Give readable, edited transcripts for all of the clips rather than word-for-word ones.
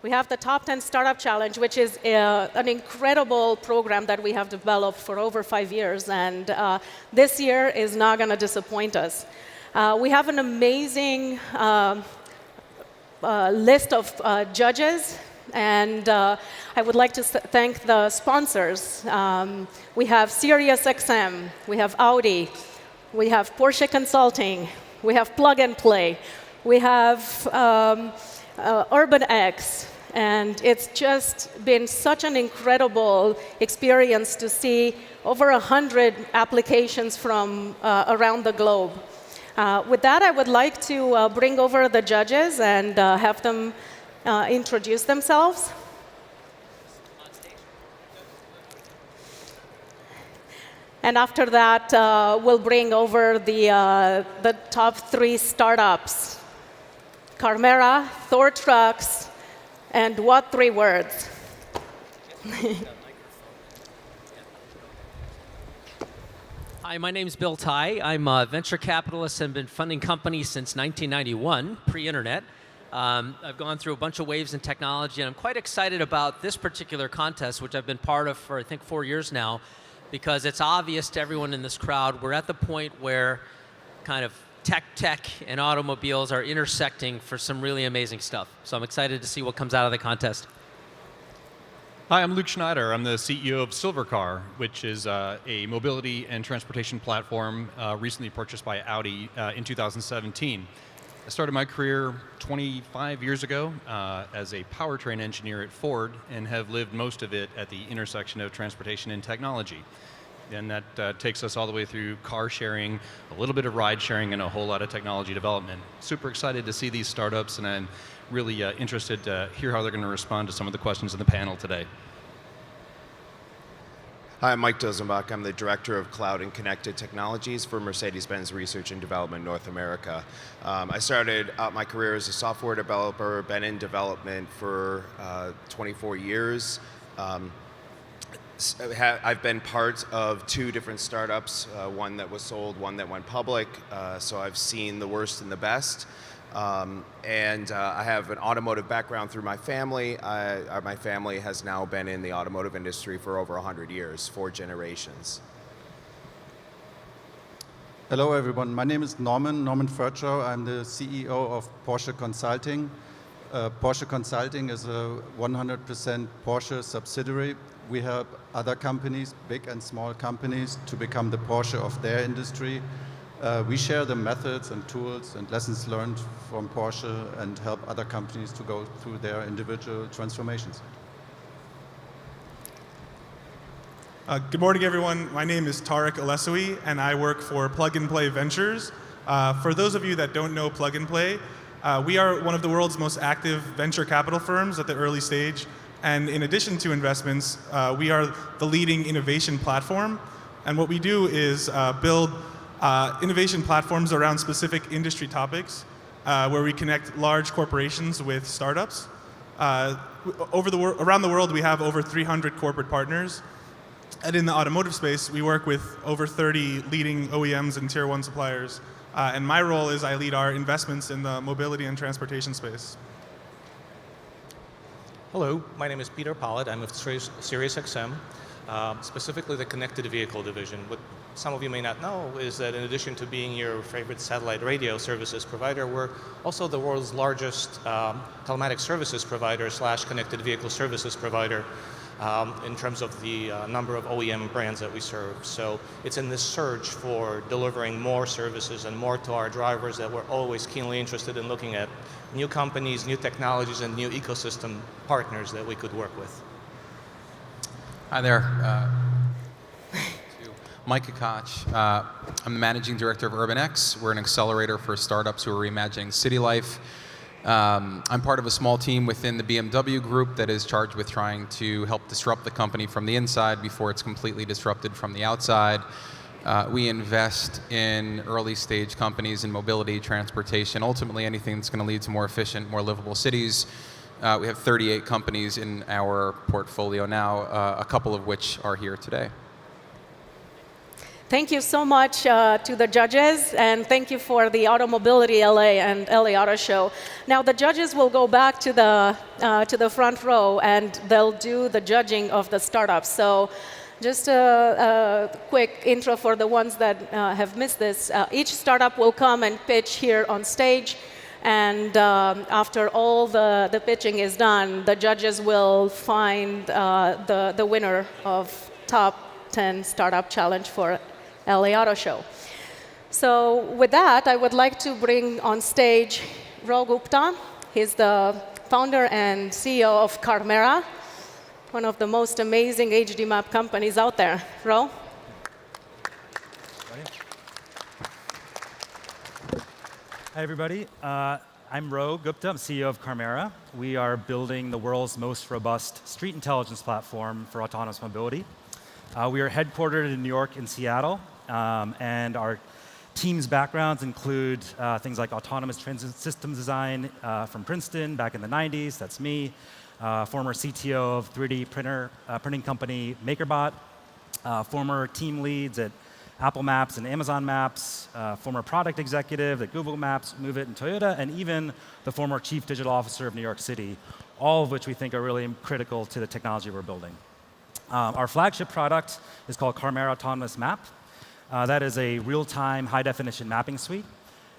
We have the Top 10 Startup Challenge, which is an incredible program that we have developed for over 5 years, and this year is not going to disappoint us. We have an amazing list of judges, and I would like to thank the sponsors. We have SiriusXM, we have Audi, we have Porsche Consulting, we have Plug and Play, we have UrbanX, and it's just been such an incredible experience to see over 100 applications from around the globe. With that, I would like to bring over the judges and have them introduce themselves. And after that, we'll bring over the top 3 startups: Carmera, Thor Trucks, and what 3 words? Hi, my name's Bill Ty. I'm a venture capitalist and been funding companies since 1991, pre-internet. I've gone through a bunch of waves in technology, and I'm quite excited about this particular contest, which I've been part of for, I think, 4 years now, because it's obvious to everyone in this crowd, we're at the point where kind of tech and automobiles are intersecting for some really amazing stuff. So I'm excited to see what comes out of the contest. Hi, I'm Luke Schneider. I'm the CEO of Silvercar, which is a mobility and transportation platform recently purchased by Audi in 2017. I started my career 25 years ago as a powertrain engineer at Ford and have lived most of it at the intersection of transportation and technology. And that takes us all the way through car sharing, a little bit of ride sharing, and a whole lot of technology development. Super excited to see these startups, and I'm really interested to hear how they're going to respond to some of the questions in the panel today. Hi, I'm Mike Dozenbach. I'm the Director of Cloud and Connected Technologies for Mercedes-Benz Research and Development North America. I started out my career as a software developer, been in development for 24 years. I've been part of 2 different startups, one that was sold, one that went public, so I've seen the worst and the best. I have an automotive background through my family. My family has now been in the automotive industry for over 100 years, 4 generations. Hello, everyone. My name is Norman Furchow. I'm the CEO of Porsche Consulting. Porsche Consulting is a 100% Porsche subsidiary. We help other companies, big and small companies, to become the Porsche of their industry. We share the methods and tools and lessons learned from Porsche and help other companies to go through their individual transformations. Good morning, everyone. My name is Tarek Alesoui, and I work for Plug and Play Ventures. For those of you that don't know Plug and Play, we are one of the world's most active venture capital firms at the early stage. And in addition to investments, we are the leading innovation platform. And what we do is build innovation platforms around specific industry topics where we connect large corporations with startups. Around the world, we have over 300 corporate partners. And in the automotive space, we work with over 30 leading OEMs and Tier 1 suppliers. And my role is I lead our investments in the mobility and transportation space. Hello, my name is Peter Pollard. I'm with SiriusXM, specifically the connected vehicle division. What some of you may not know is that in addition to being your favorite satellite radio services provider, we're also the world's largest telematics services provider / connected vehicle services provider in terms of the number of OEM brands that we serve. So it's in this search for delivering more services and more to our drivers that we're always keenly interested in looking at new companies, new technologies, and new ecosystem partners that we could work with. Hi there. Mike Koch. I'm the managing director of UrbanX. We're an accelerator for startups who are reimagining city life. I'm part of a small team within the BMW group that is charged with trying to help disrupt the company from the inside before it's completely disrupted from the outside. We invest in early stage companies in mobility, transportation, ultimately anything that's going to lead to more efficient, more livable cities. We have 38 companies in our portfolio now, a couple of which are here today. Thank you so much to the judges, and thank you for the Automobility LA and LA Auto Show. Now the judges will go back to the front row, and they'll do the judging of the startups. So just a quick intro for the ones that have missed this. Each startup will come and pitch here on stage, and after all the pitching is done, the judges will find the winner of Top 10 Startup Challenge for LA Auto Show. So with that, I would like to bring on stage Ro Gupta. He's the founder and CEO of Carmera, one of the most amazing HD map companies out there. Ro? Hi, everybody. I'm Ro Gupta. I'm CEO of Carmera. We are building the world's most robust street intelligence platform for autonomous mobility. We are headquartered in New York and Seattle, and our team's backgrounds include things like autonomous transit systems design from Princeton back in the 90s. That's me. Former CTO of 3D printing company MakerBot. Former team leads at Apple Maps and Amazon Maps, former product executive at Google Maps, Move It, and Toyota, and even the former chief digital officer of New York City, all of which we think are really critical to the technology we're building. Our flagship product is called Carmera Autonomous Map. That is a real-time, high-definition mapping suite.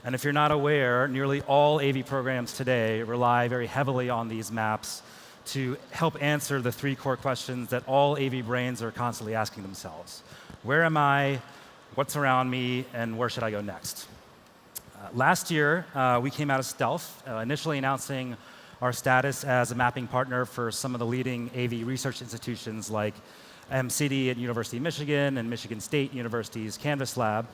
And if you're not aware, nearly all AV programs today rely very heavily on these maps to help answer the three core questions that all AV brains are constantly asking themselves. Where am I? What's around me? And where should I go next? Last year, we came out of stealth, initially announcing our status as a mapping partner for some of the leading AV research institutions like MCD at University of Michigan and Michigan State University's Canvas Lab.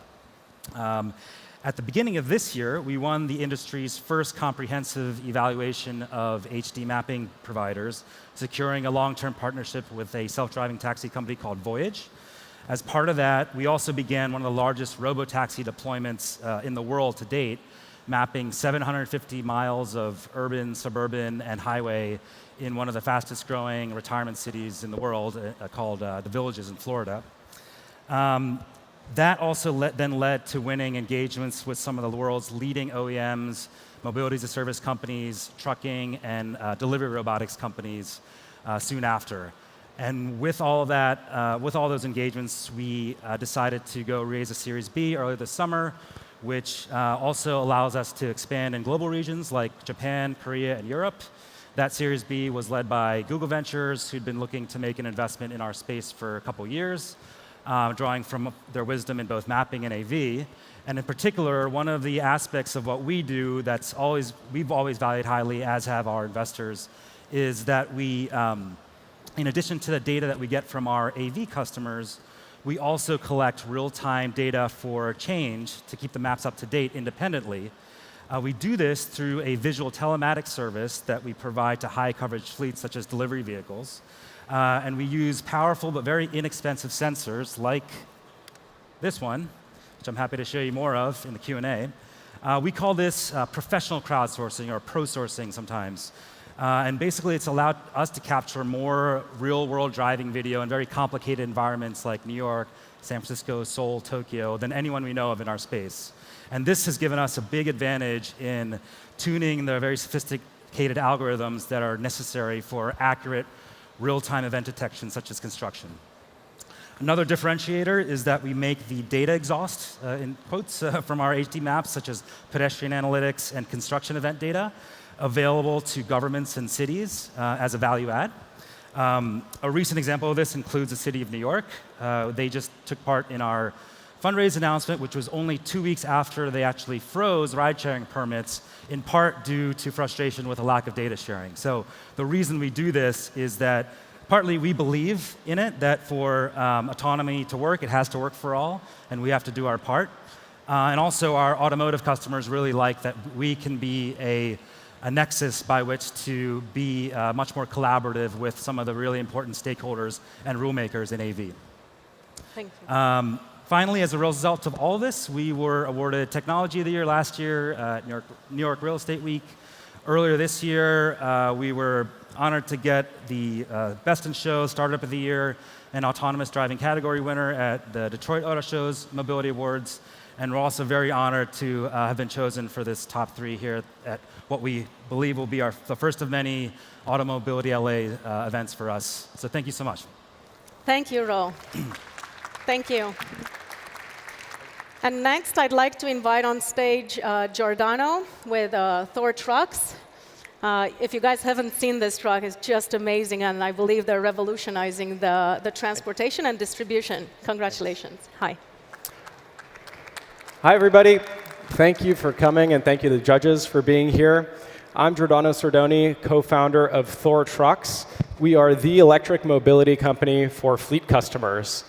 At the beginning of this year, we won the industry's first comprehensive evaluation of HD mapping providers, securing a long-term partnership with a self-driving taxi company called Voyage. As part of that, we also began one of the largest robotaxi deployments in the world to date, mapping 750 miles of urban, suburban, and highway in one of the fastest growing retirement cities in the world called The Villages in Florida. That also then led to winning engagements with some of the world's leading OEMs, mobility as a service companies, trucking, and delivery robotics companies soon after. And with all of that, with all those engagements, we decided to go raise a Series B earlier this summer, which also allows us to expand in global regions like Japan, Korea, and Europe. That Series B was led by Google Ventures, who'd been looking to make an investment in our space for a couple years, drawing from their wisdom in both mapping and AV. And in particular, one of the aspects of what we do we've always valued highly, as have our investors, is that we, in addition to the data that we get from our AV customers, we also collect real-time data for change to keep the maps up to date independently. We do this through a visual telematics service that we provide to high-coverage fleets such as delivery vehicles. And we use powerful but very inexpensive sensors like this one, which I'm happy to show you more of in the Q&A. We call this professional crowdsourcing, or pro-sourcing sometimes. And basically, it's allowed us to capture more real-world driving video in very complicated environments like New York, San Francisco, Seoul, Tokyo, than anyone we know of in our space. And this has given us a big advantage in tuning the very sophisticated algorithms that are necessary for accurate real-time event detection, such as construction. Another differentiator is that we make the data exhaust, in quotes, from our HD maps, such as pedestrian analytics and construction event data, available to governments and cities as a value add. A recent example of this includes the city of New York. They just took part in our fundraise announcement, which was only 2 weeks after they actually froze ride-sharing permits, in part due to frustration with a lack of data sharing. So the reason we do this is that partly we believe in it, that for autonomy to work, it has to work for all, and we have to do our part. And also our automotive customers really like that we can be a nexus by which to be much more collaborative with some of the really important stakeholders and rule makers in AV. Thank you. Finally, as a result of all this, we were awarded Technology of the Year last year at New York Real Estate Week. Earlier this year, we were Honored to get the Best in Show Startup of the Year and Autonomous Driving category winner at the Detroit Auto Show's Mobility Awards. And we're also very honored to have been chosen for this top 3 here at what we believe will be the first of many Automobility LA events for us. So thank you so much. Thank you, Ro. Thank you. And next, I'd like to invite on stage Giordano with Thor Trucks. If you guys haven't seen this truck, it's just amazing, and I believe they're revolutionizing the transportation and distribution. Congratulations. Hi. Hi, everybody. Thank you for coming, and thank you to the judges for being here. I'm Giordano Sordoni, co-founder of Thor Trucks. We are the electric mobility company for fleet customers.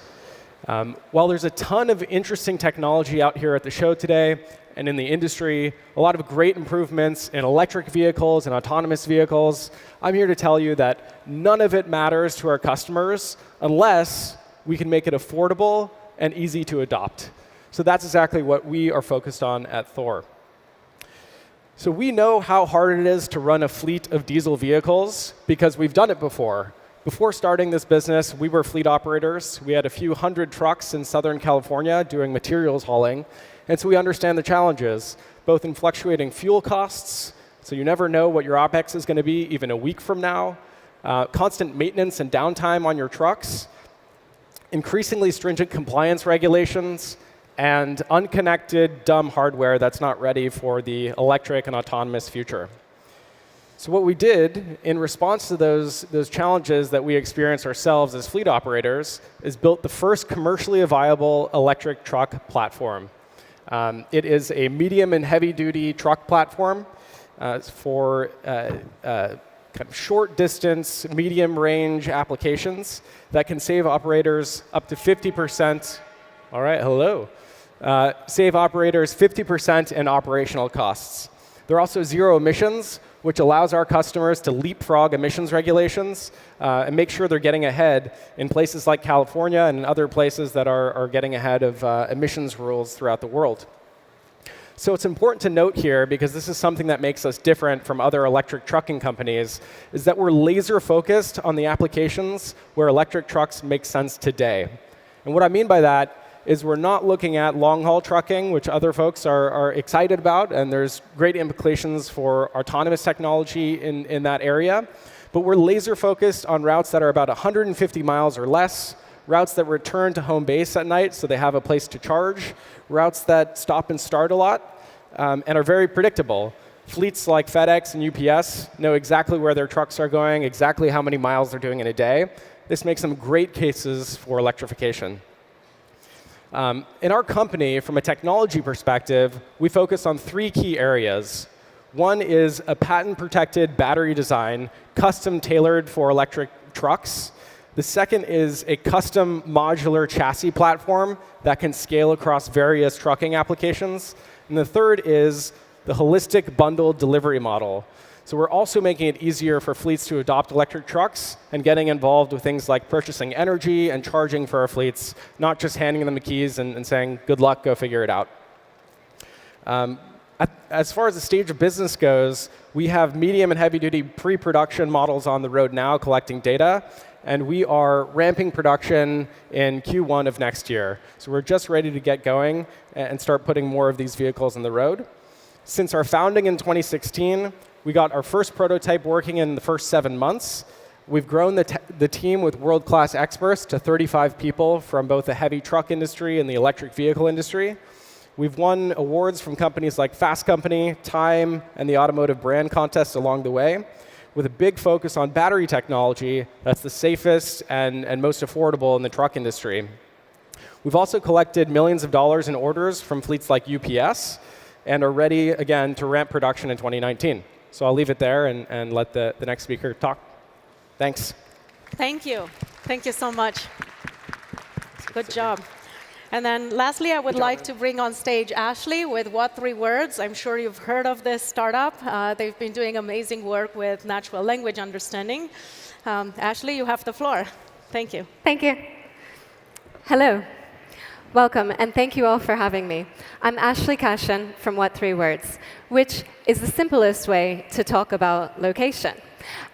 While there's a ton of interesting technology out here at the show today and in the industry, a lot of great improvements in electric vehicles and autonomous vehicles, I'm here to tell you that none of it matters to our customers unless we can make it affordable and easy to adopt. So that's exactly what we are focused on at Thor. So we know how hard it is to run a fleet of diesel vehicles because we've done it before. Before starting this business, we were fleet operators. We had a few hundred trucks in Southern California doing materials hauling. And so we understand the challenges, both in fluctuating fuel costs, so you never know what your OpEx is going to be even a week from now, constant maintenance and downtime on your trucks, increasingly stringent compliance regulations, and unconnected, dumb hardware that's not ready for the electric and autonomous future. So what we did in response to those challenges that we experienced ourselves as fleet operators is built the first commercially viable electric truck platform. It is a medium and heavy-duty truck platform for kind of short-distance, medium-range applications that can save operators up to 50%. All right, hello. Save operators 50% in operational costs. There are also zero emissions, which allows our customers to leapfrog emissions regulations and make sure they're getting ahead in places like California and in other places that are getting ahead of emissions rules throughout the world. So it's important to note here, because this is something that makes us different from other electric trucking companies, is that we're laser focused on the applications where electric trucks make sense today. And what I mean by that is we're not looking at long-haul trucking, which other folks are excited about, and there's great implications for autonomous technology in that area. But we're laser focused on routes that are about 150 miles or less, routes that return to home base at night so they have a place to charge, routes that stop and start a lot, and are very predictable. Fleets like FedEx and UPS know exactly where their trucks are going, exactly how many miles they're doing in a day. This makes them great cases for electrification. In our company, from a technology perspective, we focus on 3 key areas. One is a patent-protected battery design, custom tailored for electric trucks. The second is a custom modular chassis platform that can scale across various trucking applications. And the third is the holistic bundled delivery model. So we're also making it easier for fleets to adopt electric trucks and getting involved with things like purchasing energy and charging for our fleets, not just handing them the keys and saying, good luck, go figure it out. As far as the stage of business goes, we have medium and heavy-duty pre-production models on the road now collecting data, and we are ramping production in Q1 of next year. So we're just ready to get going and start putting more of these vehicles on the road. Since our founding in 2016, we got our first prototype working in the first 7 months. We've grown the team with world-class experts to 35 people from both the heavy truck industry and the electric vehicle industry. We've won awards from companies like Fast Company, Time, and the Automotive Brand Contest along the way, with a big focus on battery technology that's the safest and most affordable in the truck industry. We've also collected millions of dollars in orders from fleets like UPS and are ready, again, to ramp production in 2019. So I'll leave it there and let the next speaker talk. Thanks. Thank you. Thank you so much. Good job. And then lastly, I would like to bring on stage Ashley with What 3 Words. I'm sure you've heard of this startup. They've been doing amazing work with natural language understanding. Ashley, you have the floor. Thank you. Thank you. Hello. Welcome, and thank you all for having me. I'm Ashley Cashin from What 3 Words, which is the simplest way to talk about location.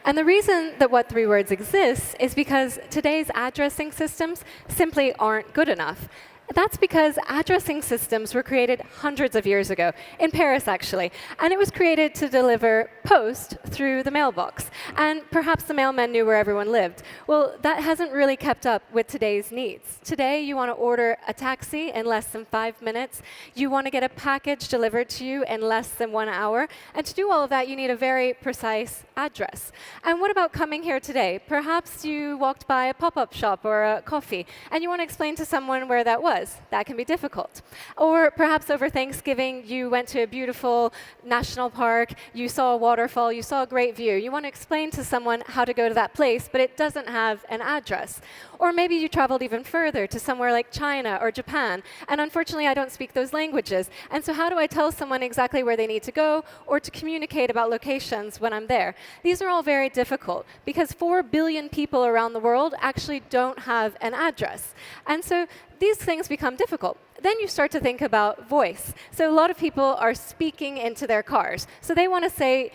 And the reason that What Three Words exists is because today's addressing systems simply aren't good enough. That's because addressing systems were created hundreds of years ago, in Paris actually, and it was created to deliver post through the mailbox. And perhaps the mailman knew where everyone lived. Well, that hasn't really kept up with today's needs. Today, you want to order a taxi in less than 5 minutes. You want to get a package delivered to you in less than 1 hour. And to do all of that, you need a very precise address. And what about coming here today? Perhaps you walked by a pop-up shop or a coffee, and you want to explain to someone where that was. That can be difficult. Or perhaps over Thanksgiving, you went to a beautiful national park, you saw a waterfall, you saw a great view. You want to explain to someone how to go to that place, but it doesn't have an address. Or maybe you traveled even further to somewhere like China or Japan, and unfortunately, I don't speak those languages. And so how do I tell someone exactly where they need to go or to communicate about locations when I'm there? These are all very difficult because 4 billion people around the world actually don't have an address. And so these things become difficult. Then you start to think about voice. So a lot of people are speaking into their cars. So they want to say,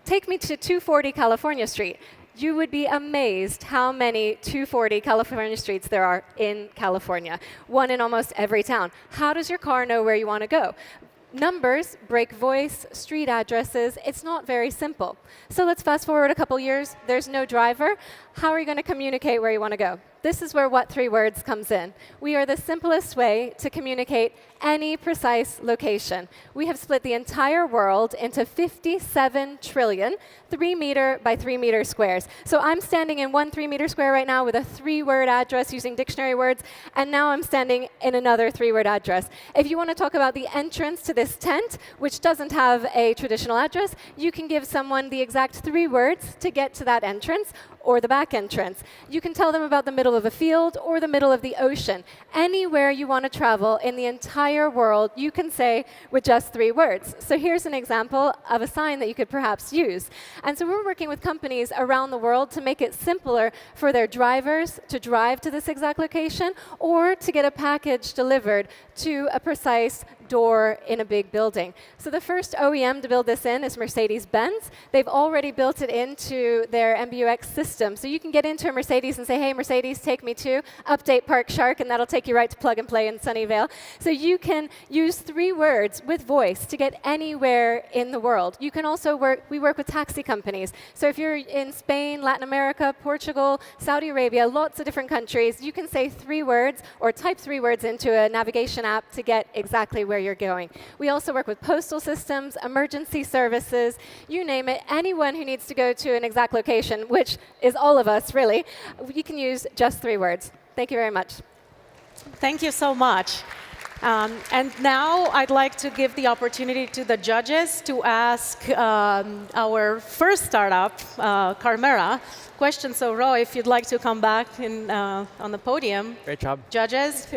take me to 240 California Street. You would be amazed how many 240 California streets there are in California, one in almost every town. How does your car know where you want to go? Numbers break voice, street addresses. It's not very simple. So let's fast forward a couple years. There's no driver. How are you going to communicate where you want to go? This is where What Three Words comes in. We are the simplest way to communicate any precise location. We have split the entire world into 57 trillion 3-meter by 3-meter squares. So I'm standing in one 3-meter square right now with a 3-word address using dictionary words, and now I'm standing in another 3-word address. If you want to talk about the entrance to this tent, which doesn't have a traditional address, you can give someone the exact 3 words to get to that entrance or the back entrance. You can tell them about the middle of a field or the middle of the ocean. Anywhere you want to travel in the entire world, you can say with just 3 words. So here's an example of a sign that you could perhaps use. And so we're working with companies around the world to make it simpler for their drivers to drive to this exact location or to get a package delivered to a precise door in a big building. So the first OEM to build this in is Mercedes-Benz. They've already built it into their MBUX system. So you can get into a Mercedes and say, hey, Mercedes, take me to Update Park Shark, and that'll take you right to Plug and Play in Sunnyvale. So you can use 3 words with voice to get anywhere in the world. You can also we work with taxi companies. So if you're in Spain, Latin America, Portugal, Saudi Arabia, lots of different countries, you can say 3 words or type 3 words into a navigation app to get exactly where you're going. We also work with postal systems, emergency services, you name it. Anyone who needs to go to an exact location, which is all of us, really, you can use just 3 words. Thank you very much. Thank you so much. And now I'd like to give the opportunity to the judges to ask our first startup, Carmera, questions. So Roy, if you'd like to come back on the podium. Great job. Judges.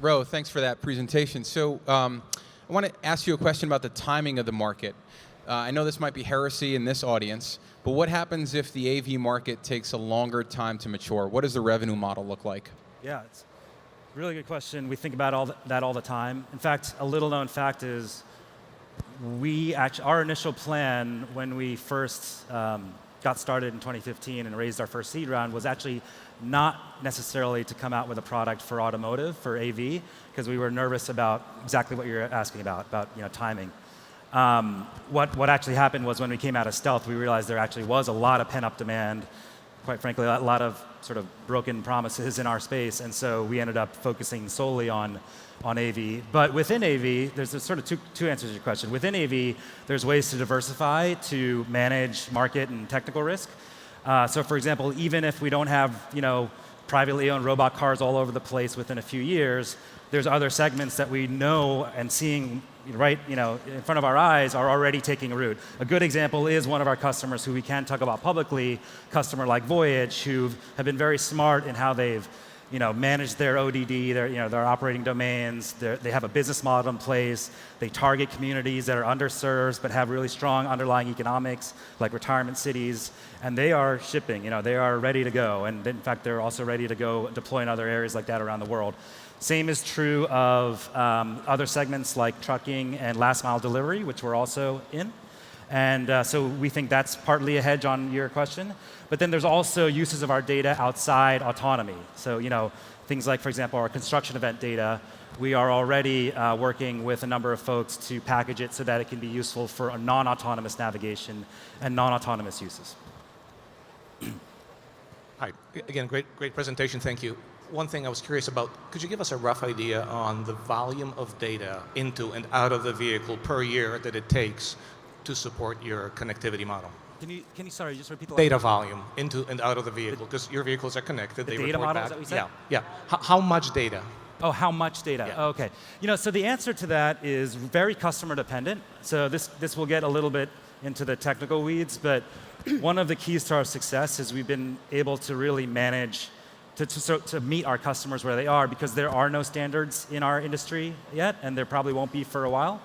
Ro, thanks for that presentation. So I want to ask you a question about the timing of the market. I know this might be heresy in this audience, but what happens if the AV market takes a longer time to mature? What does the revenue model look like? Yeah, it's a really good question. We think about that all the time. In fact, a little known fact is our initial plan when we first got started in 2015 and raised our first seed round was actually not necessarily to come out with a product for automotive, for AV, because we were nervous about exactly what you're asking about timing. What actually happened was when we came out of stealth, we realized there actually was a lot of pent-up demand, quite frankly, a lot of sort of broken promises in our space, and so we ended up focusing solely on AV. But within AV, there's sort of two answers to your question. Within AV, there's ways to diversify to manage market and technical risk. So for example, even if we don't have privately owned robot cars all over the place within a few years, there's other segments that we know and seeing right in front of our eyes are already taking a route. A good example is one of our customers who we can talk about publicly, customer like Voyage, who have been very smart in how they've managed their ODD, their operating domains. They have a business model in place. They target communities that are underserved but have really strong underlying economics, like retirement cities, and they are shipping. They are ready to go, and in fact, they're also ready to go deploy in other areas like that around the world. Same is true of other segments like trucking and last mile delivery, which we're also in. And so we think that's partly a hedge on your question. But then there's also uses of our data outside autonomy. So things like, for example, our construction event data. We are already working with a number of folks to package it so that it can be useful for a non-autonomous navigation and non-autonomous uses. Hi. Again, great presentation. Thank you. One thing I was curious about, could you give us a rough idea on the volume of data into and out of the vehicle per year that it takes to support your connectivity model? Can you sorry, just repeat the Data volume into and out of the vehicle, because your vehicles are connected. The they data report model, back. is that what you said? Yeah. How much data? Oh, how much data? Yeah. Oh, okay. So the answer to that is very customer dependent. So this will get a little bit into the technical weeds, but one of the keys to our success is we've been able to really manage to meet our customers where they are, because there are no standards in our industry yet, and there probably won't be for a while.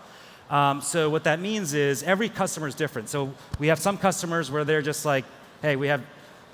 So what that means is every customer is different. So we have some customers where they're just like, hey, we have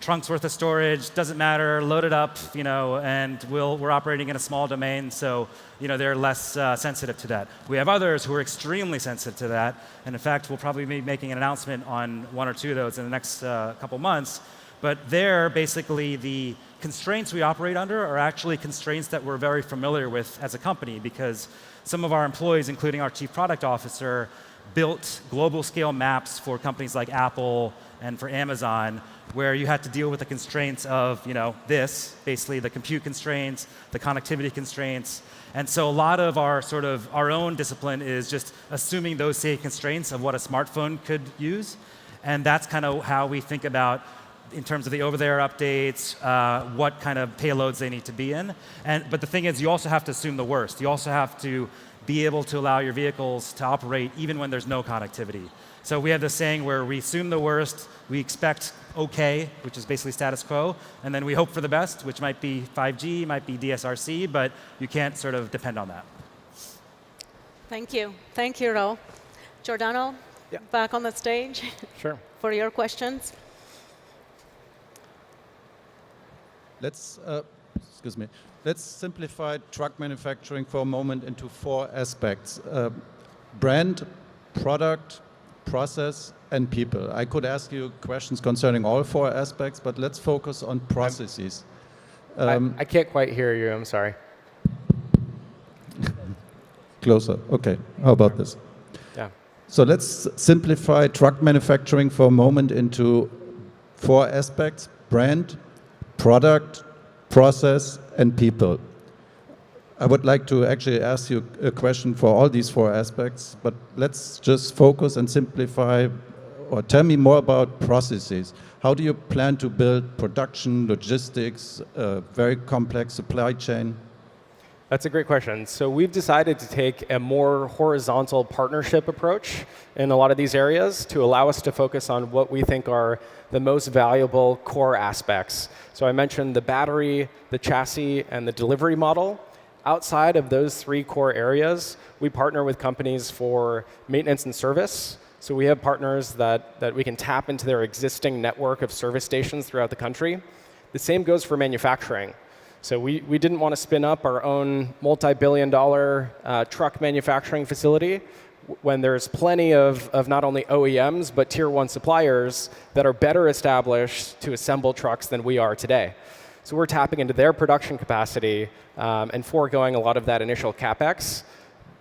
trunks worth of storage, doesn't matter, load it up, and we're operating in a small domain, so they're less sensitive to that. We have others who are extremely sensitive to that, and in fact, we'll probably be making an announcement on one or two of those in the next couple months. But there, basically, the constraints we operate under are actually constraints that we're very familiar with as a company, because some of our employees, including our chief product officer, built global scale maps for companies like Apple and for Amazon, where you had to deal with the constraints of this, basically the compute constraints, the connectivity constraints. And so a lot of our own discipline is just assuming those same constraints of what a smartphone could use. And that's kind of how we think about, in terms of the over-the-air updates, what kind of payloads they need to be in. But the thing is, you also have to assume the worst. You also have to be able to allow your vehicles to operate even when there's no connectivity. So we have this saying where we assume the worst, we expect okay, which is basically status quo, and then we hope for the best, which might be 5G, might be DSRC, but you can't sort of depend on that. Thank you. Thank you, Ro. Giordano, back on the stage. Sure. For your questions. Let's simplify truck manufacturing for a moment into 4 aspects: brand, product, process, and people. I could ask you questions concerning all 4 aspects, but let's focus on processes. I can't quite hear you, I'm sorry. Closer. Okay. How about this? Yeah. So let's simplify truck manufacturing for a moment into 4 aspects: brand, product, process, and people. I would like to actually ask you a question for all these 4 aspects, but let's just focus and simplify, or tell me more about processes. How do you plan to build production, logistics, a very complex supply chain? That's a great question. So we've decided to take a more horizontal partnership approach in a lot of these areas to allow us to focus on what we think are the most valuable core aspects. So I mentioned the battery, the chassis, and the delivery model. Outside of those 3 core areas, we partner with companies for maintenance and service. So we have partners that we can tap into their existing network of service stations throughout the country. The same goes for manufacturing. So we didn't want to spin up our own multi-billion-dollar truck manufacturing facility when there's plenty of not only OEMs, but tier 1 suppliers that are better established to assemble trucks than we are today. So we're tapping into their production capacity and foregoing a lot of that initial CapEx.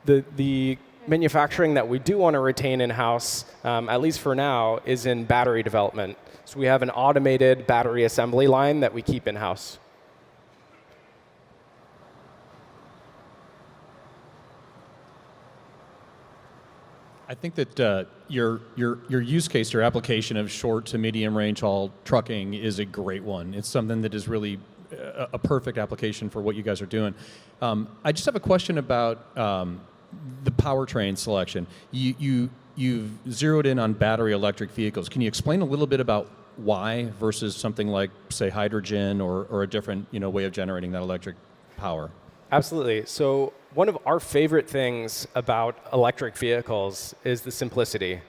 The manufacturing that we do want to retain in-house, at least for now, is in battery development. So we have an automated battery assembly line that we keep in-house. I think that your use case, your application of short to medium range haul trucking is a great one. It's something that is really a perfect application for what you guys are doing. I just have a question about the powertrain selection. You've zeroed in on battery electric vehicles. Can you explain a little bit about why versus something like, say, hydrogen or a different way of generating that electric power? Absolutely. So one of our favorite things about electric vehicles is the simplicity.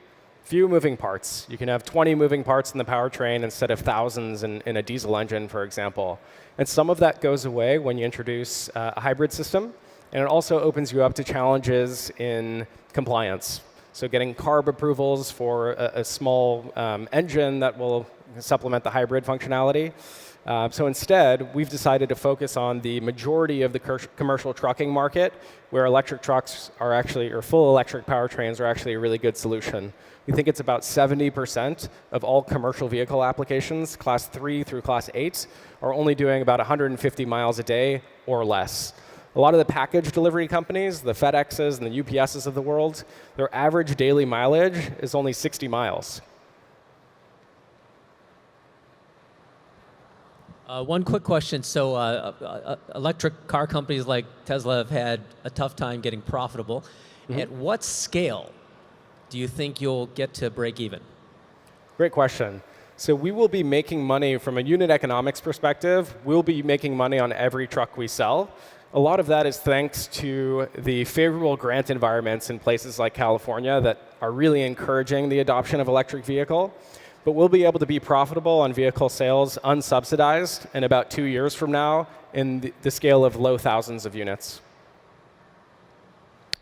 Few moving parts. You can have 20 moving parts in the powertrain instead of thousands in a diesel engine, for example. And some of that goes away when you introduce a hybrid system. And it also opens you up to challenges in compliance. So getting CARB approvals for a small engine that will supplement the hybrid functionality. So instead, we've decided to focus on the majority of the commercial trucking market, where electric trucks are actually, or full electric powertrains are actually a really good solution. We think it's about 70% of all commercial vehicle applications, class 3 through class 8, are only doing about 150 miles a day or less. A lot of the package delivery companies, the FedExes and the UPSs of the world, their average daily mileage is only 60 miles. One quick question. So electric car companies like Tesla have had a tough time getting profitable. Mm-hmm. At what scale do you think you'll get to break even? Great question. So we will be making money from a unit economics perspective. We'll be making money on every truck we sell. A lot of that is thanks to the favorable grant environments in places like California that are really encouraging the adoption of electric vehicle. But we'll be able to be profitable on vehicle sales unsubsidized in about 2 years from now in the scale of low thousands of units.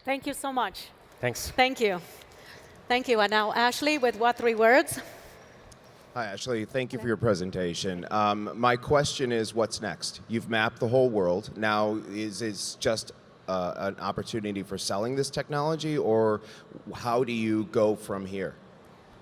Thank you so much. Thanks. Thank you. Thank you. And now Ashley with what 3 words? Hi, Ashley. Thank you for your presentation. My question is, what's next? You've mapped the whole world. Now, is it just an opportunity for selling this technology, or how do you go from here?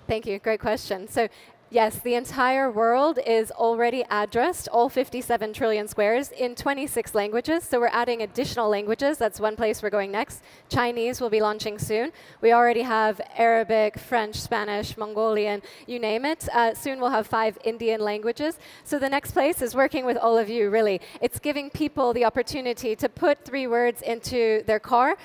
Thank you. Great question. So yes, the entire world is already addressed, all 57 trillion squares, in 26 languages. So we're adding additional languages. That's one place we're going next. Chinese will be launching soon. We already have Arabic, French, Spanish, Mongolian, you name it. Soon we'll have 5 Indian languages. So the next place is working with all of you, really. It's giving people the opportunity to put 3 words into their car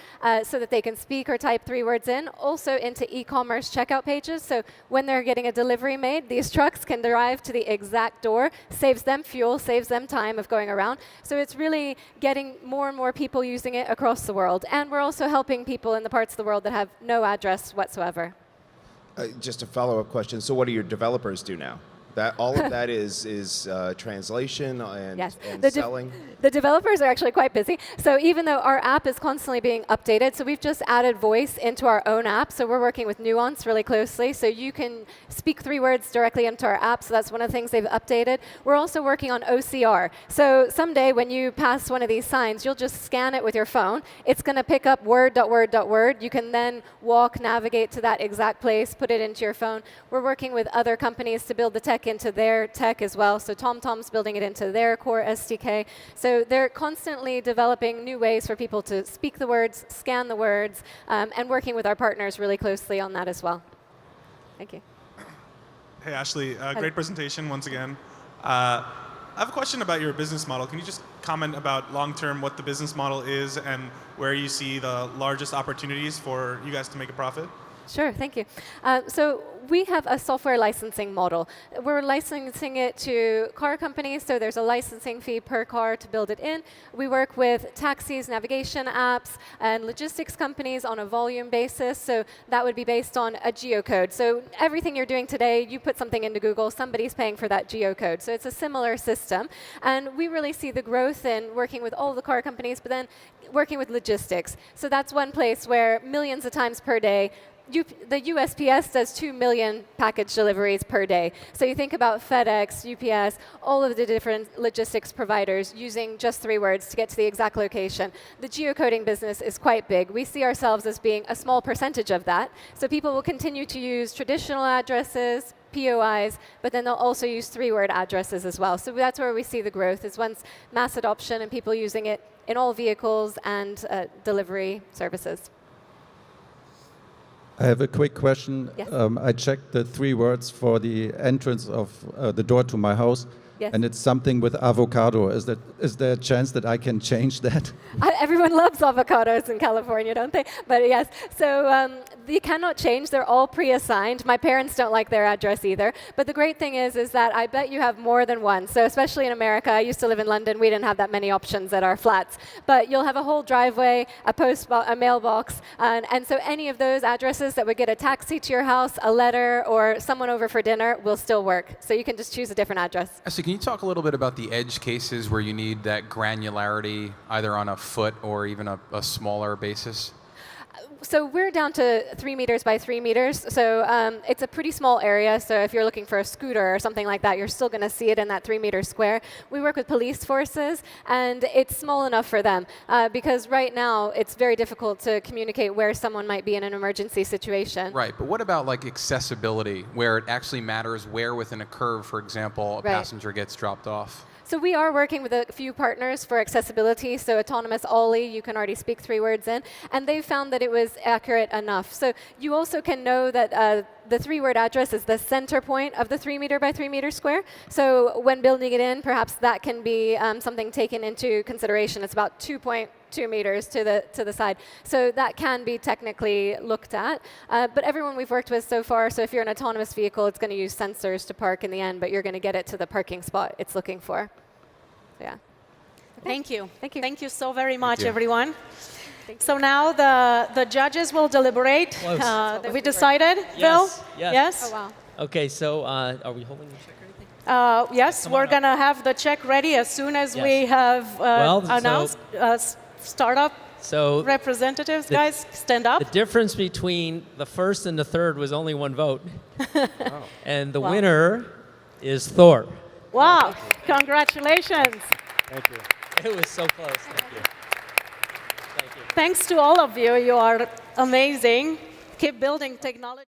so that they can speak or type 3 words in, also into e-commerce checkout pages. So when they're getting a delivery made, these trucks can drive to the exact door, saves them fuel, saves them time of going around. So it's really getting more and more people using it across the world. And we're also helping people in the parts of the world that have no address whatsoever. Just a follow-up question. So what do your developers do now? That all of that is translation and, yes. and selling? The developers are actually quite busy. So even though our app is constantly being updated, so we've just added voice into our own app. So we're working with Nuance really closely. So you can speak 3 words directly into our app. So that's one of the things they've updated. We're also working on OCR. So someday when you pass one of these signs, you'll just scan it with your phone. It's going to pick up word. You can then walk, navigate to that exact place, put it into your phone. We're working with other companies to build the tech into their tech as well. So TomTom's building it into their core SDK. So they're constantly developing new ways for people to speak the words, scan the words, and working with our partners really closely on that as well. Thank you. Hey, Ashley. Great presentation once again. I have a question about your business model. Can you just comment about long-term what the business model is and where you see the largest opportunities for you guys to make a profit? Sure, thank you. So we have a software licensing model. We're licensing it to car companies, so there's a licensing fee per car to build it in. We work with taxis, navigation apps, and logistics companies on a volume basis, so that would be based on a geocode. So everything you're doing today, you put something into Google, somebody's paying for that geocode. So it's a similar system, and we really see the growth in working with all the car companies, but then working with logistics. So that's one place where millions of times per day, the USPS does 2 million package deliveries per day. So you think about FedEx, UPS, all of the different logistics providers using just 3 words to get to the exact location. The geocoding business is quite big. We see ourselves as being a small percentage of that. So people will continue to use traditional addresses, POIs, but then they'll also use 3-word addresses as well. So that's where we see the growth, is once mass adoption and people using it in all vehicles and delivery services. I have a quick question. Yes. I checked the 3 words for the entrance of the door to my house, yes. and it's something with avocado. Is there a chance that I can change that? Everyone loves avocados in California, don't they? But yes, so you cannot change. They're all pre-assigned. My parents don't like their address either. But the great thing is that I bet you have more than one. So especially in America, I used to live in London. We didn't have that many options at our flats. But you'll have a whole driveway, a mailbox, and so any of those addresses that would get a taxi to your house, a letter, or someone over for dinner will still work. So you can just choose a different address. So can you talk a little bit about the edge cases where you need that granularity either on a foot or even a smaller basis? So we're down to 3 meters by 3 meters. So it's a pretty small area. So if you're looking for a scooter or something like that, you're still going to see it in that 3-meter square. We work with police forces, and it's small enough for them because right now it's very difficult to communicate where someone might be in an emergency situation. Right, but what about like accessibility, where it actually matters where within a curve, for example, a passenger gets dropped off? So we are working with a few partners for accessibility. So Autonomous Ollie, you can already speak 3 words in, and they found that it was accurate enough. So you also can know that the 3-word address is the center point of the 3 meter by 3 meter square. So when building it in, perhaps that can be something taken into consideration. It's about 2.2 meters to the side. So that can be technically looked at. But everyone we've worked with so far, so if you're an autonomous vehicle, it's going to use sensors to park in the end, but you're going to get it to the parking spot it's looking for. So, yeah. Okay. Thank you. Thank you. Thank you so very much, you. everyone. So now the judges will deliberate. We decided, Bill? Yes. Oh, wow. Okay, so are we holding the check or anything? Yes, we're going to have the check ready as soon as we have announced startup representatives. Guys, stand up. The difference between the first and the third was only 1 vote. And the winner is Thor. Wow, congratulations. Thank you. It was so close. Thank you. Thank you. Thanks to all of you. You are amazing. Keep building technology.